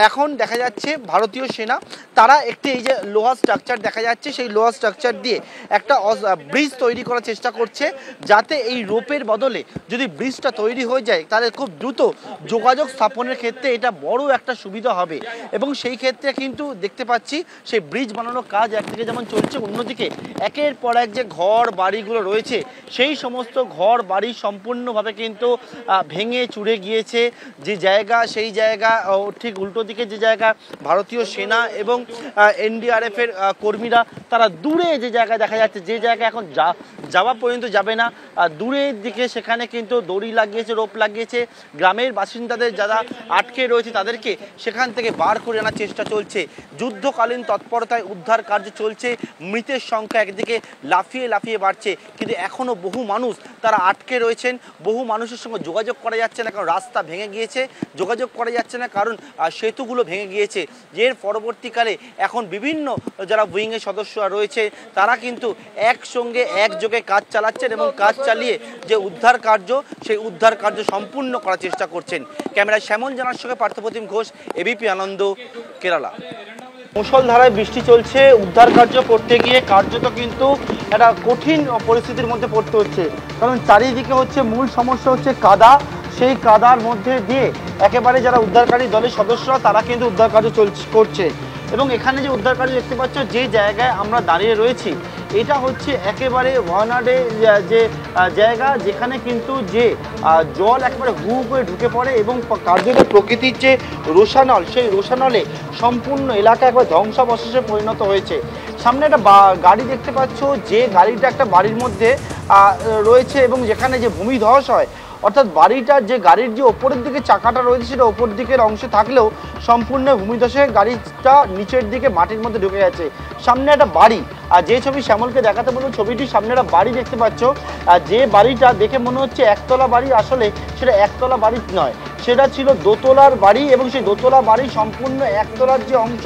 এখন দেখা যাচ্ছে ভারতীয় সেনা তারা একটি এই যে লোহা স্ট্রাকচার দেখা যাচ্ছে সেই লোহা স্ট্রাকচার দিয়ে একটা ব্রিজ তৈরি করার চেষ্টা করছে, যাতে এই রোপের বদলে যদি ব্রিজটা তৈরি হয়ে যায় তাহলে খুব দ্রুত যোগাযোগ স্থাপনের ক্ষেত্রে এটা বড় একটা সুবিধা হবে। এবং সেই ক্ষেত্রে কিন্তু দেখতে পাচ্ছি সেই ব্রিজ বানানোর কাজ একদিকে যেমন চলছে, অন্যদিকে একের পর এক যে ঘর বাড়িগুলো রয়েছে সেই সমস্ত ঘর বাড়ি সম্পূর্ণভাবে কিন্তু ভেঙে চুরে গিয়েছে। যে জায়গা সেই জায়গা ঠিক উল্টো দিকে যে জায়গা ভারতীয় সেনা এবং এনডিআরএফের কর্মীরা তারা দূরে যে জায়গায় দেখা যাচ্ছে, যে জায়গা এখন যাওয়া পর্যন্ত যাবে না, দূরের দিকে সেখানে কিন্তু দড়ি লাগিয়েছে, রোপ লাগিয়েছে। গ্রামের বাসিন্দাদের যারা আটকে রয়েছে তাদেরকে সেখান থেকে বার করে আনার চেষ্টা চলছে। যুদ্ধকালীন তৎপরতায় উদ্ধার কার্য চলছে। মৃতের সংখ্যা একদিকে লাফিয়ে লাফিয়ে বাড়ছে, কিন্তু এখনও বহু মানুষ তারা আটকে রয়েছেন। বহু মানুষের সঙ্গে যোগাযোগ করা যাচ্ছে না, কারণ রাস্তা ভেঙে গিয়েছে। যোগাযোগ করা যাচ্ছে না কারণ সেতুগুলো ভেঙে গিয়েছে। এর পরবর্তীকালে এখন বিভিন্ন যারা উইংয়ের সদস্যরা রয়েছে তারা কিন্তু একসঙ্গে একযোগে কাজ চালাচ্ছেন এবং কাজ চালিয়ে যে উদ্ধার কার্য সেই উদ্ধার কার্য সম্পূর্ণ করার চেষ্টা করছেন। ক্যামেরায় শ্যামল জানার সঙ্গে পার্থপ্রতিম ঘোষ, এবিপি আনন্দ, কেরালা। মুষলধারায় বৃষ্টি চলছে, উদ্ধার কার্য করতে গিয়ে কার্যত কিন্তু একটা কঠিন পরিস্থিতির মধ্যে পড়তে হচ্ছে, কারণ চারিদিকে হচ্ছে মূল সমস্যা হচ্ছে কাদা। সেই কাদার মধ্যে দিয়ে একেবারে যারা উদ্ধারকারী দলের সদস্যরা তারা কিন্তু উদ্ধার কার্য করছে। এবং এখানে যে উদ্ধার কার্য দেখতে পাচ্ছ, যে জায়গায় আমরা দাঁড়িয়ে রয়েছি এটা হচ্ছে একেবারে ওয়ানাডে যে জায়গা, যেখানে কিন্তু যে জল একেবারে হু করে ঢুকে পড়ে এবং কার্যত প্রকৃতির যে রোষানল সেই রোষানলে সম্পূর্ণ এলাকা একবার ধ্বংসাবশেষে পরিণত হয়েছে। সামনে একটা গাড়ি দেখতে পাচ্ছ, যে গাড়িটা একটা বাড়ির মধ্যে রয়েছে এবং যেখানে যে ভূমিধস হয়, অর্থাৎ বাড়িটার যে গাড়ির যে ওপরের দিকে চাকাটা রয়েছে সেটা ওপর দিকের অংশে থাকলেও সম্পূর্ণ ভূমিধসে গাড়িটা নিচের দিকে মাটির মধ্যে ঢুকে গেছে। সামনে একটা বাড়ি, আর যে ছবি শ্যামলকে দেখাতে বলবো, ছবিটির সামনে একটা বাড়ি দেখতে পাচ্ছ, আর যে বাড়িটা দেখে মনে হচ্ছে একতলা বাড়ি, আসলে সেটা একতলা বাড়ি নয়, সেটা ছিল দোতলার বাড়ি। এবং সেই দোতলা বাড়ি সম্পূর্ণ একতলার যে অংশ,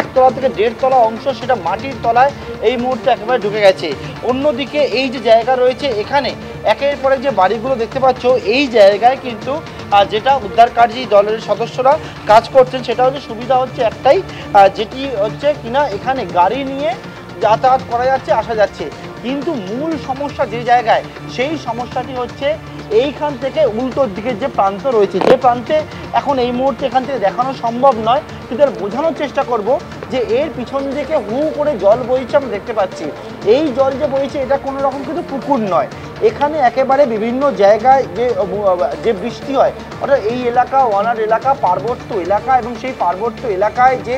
একতলা থেকে 1.5 তলা অংশ, সেটা মাটির তলায় এই মুহূর্তে একেবারে ঢুকে গেছে। অন্যদিকে এই যে জায়গা রয়েছে এখানে একের পরে যে বাড়িগুলো দেখতে পাচ্ছ, এই জায়গায় কিন্তু যেটা উদ্ধারকারী দলের সদস্যরা কাজ করছেন সেটা হচ্ছে সুবিধা হচ্ছে একটাই, যেটি হচ্ছে কিনা এখানে গাড়ি নিয়ে যাতায়াত করা যাচ্ছে, আসা যাচ্ছে। কিন্তু মূল সমস্যা যে জায়গায়, সেই সমস্যাটি হচ্ছে এইখান থেকে উল্টোর দিকের যে প্রান্ত রয়েছে, যে প্রান্তে এখন এই মুহূর্তে এখান থেকে দেখানো সম্ভব নয়, কিন্তু বোঝানোর চেষ্টা করব যে এর পিছন দিকে হু করে জল বইছে আমরা দেখতে পাচ্ছি। এই জল যে বইছে এটা কোনো রকম কিন্তু পুকুর নয়, এখানে একেবারে বিভিন্ন জায়গায় যে বৃষ্টি হয়, অর্থাৎ এই এলাকা ওয়ানার এলাকা পার্বত্য এলাকা, এবং সেই পার্বত্য এলাকায় যে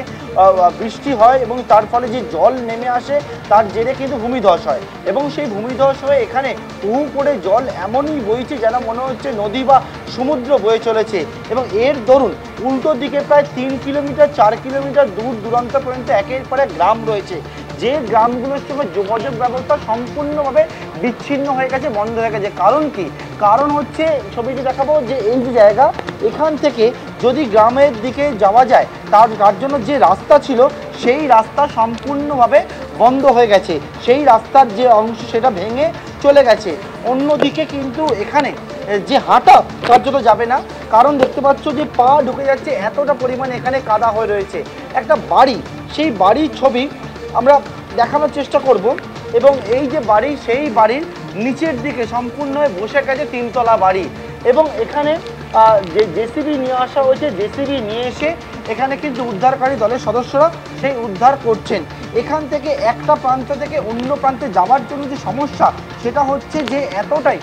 বৃষ্টি হয় এবং তার ফলে যে জল নেমে আসে তার জেরে কিন্তু ভূমিধস হয়। এবং সেই ভূমিধস হয়ে এখানে হু করে জল এমনই বইছে যেন মনে হচ্ছে নদী বা সমুদ্র বয়ে চলেছে। এবং এর দরুন উল্টো দিকে প্রায় 3 কিলোমিটার 4 কিলোমিটার দূর দূরান্ত পর্যন্ত একের পর এক গ্রাম রয়েছে, যে গ্রামগুলোর সঙ্গে যোগাযোগ ব্যবস্থা সম্পূর্ণভাবে বিচ্ছিন্ন হয়ে গেছে, বন্ধ হয়ে গেছে। কারণ কি? কারণ হচ্ছে ছবিটি দেখাবো যে এই যে জায়গা, এখান থেকে যদি গ্রামের দিকে যাওয়া যায় তার জন্য যে রাস্তা ছিল সেই রাস্তা সম্পূর্ণভাবে বন্ধ হয়ে গেছে, সেই রাস্তার যে অংশ সেটা ভেঙে চলে গেছে। অন্যদিকে কিন্তু এখানে যে হাঁটা তার জন্য যাবে না, কারণ দেখতে পাচ্ছ যে পা ঢুকে যাচ্ছে, এতটা পরিমাণে এখানে কাদা হয়ে রয়েছে। একটা বাড়ি, সেই বাড়ির ছবি আমরা দেখানোর চেষ্টা করব। এবং এই যে বাড়ি, সেই বাড়ির নিচের দিকে সম্পূর্ণ হয়ে বসে গেছে 3 তলা বাড়ি। এবং এখানে যে জেসিবি নিয়ে আসা হয়েছে, জেসিবি নিয়ে এসে এখানে কিন্তু উদ্ধারকারী দলের সদস্যরা সেই উদ্ধার করছেন। এখান থেকে একটা প্রান্ত থেকে অন্য প্রান্তে যাওয়ার জন্য যে সমস্যা সেটা হচ্ছে যে এতটাই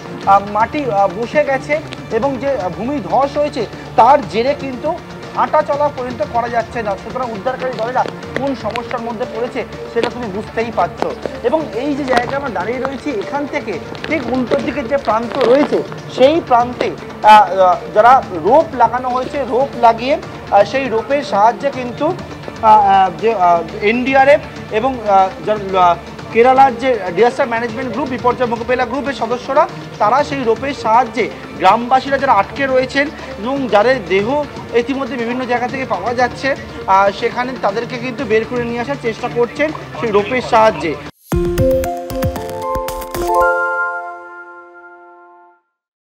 মাটি বসে গেছে এবং যে ভূমিধস হয়েছে তার জেরে কিন্তু হাঁটা চলা পর্যন্ত করা যাচ্ছে না। সুতরাং উদ্ধারকারী দলেরা কোন সমস্যার মধ্যে পড়েছে সেটা তুমি বুঝতেই পারছো। এবং এই যে জায়গায় আমরা দাঁড়িয়ে রয়েছি, এখান থেকে ঠিক উল্টোর দিকের যে প্রান্ত রয়েছে সেই প্রান্তে যারা রোপ লাগানো হয়েছে, রোপ লাগিয়ে সেই রোপের সাহায্যে কিন্তু যে এনডিআরএফ এবং কেরালার যে ডিজাস্টার ম্যানেজমেন্ট গ্রুপ, বিপর্যয় মোকাবিলা গ্রুপের সদস্যরা তারা সেই রোপের সাহায্যে গ্রামবাসীরা যারা আটকে রয়েছেন এবং যাদের দেহ ইতিমধ্যে বিভিন্ন জায়গা থেকে পাওয়া যাচ্ছে সেখানে তাদেরকে কিন্তু বের করে নিয়ে আসার চেষ্টা করছেন সেই রোপের সাহায্যে।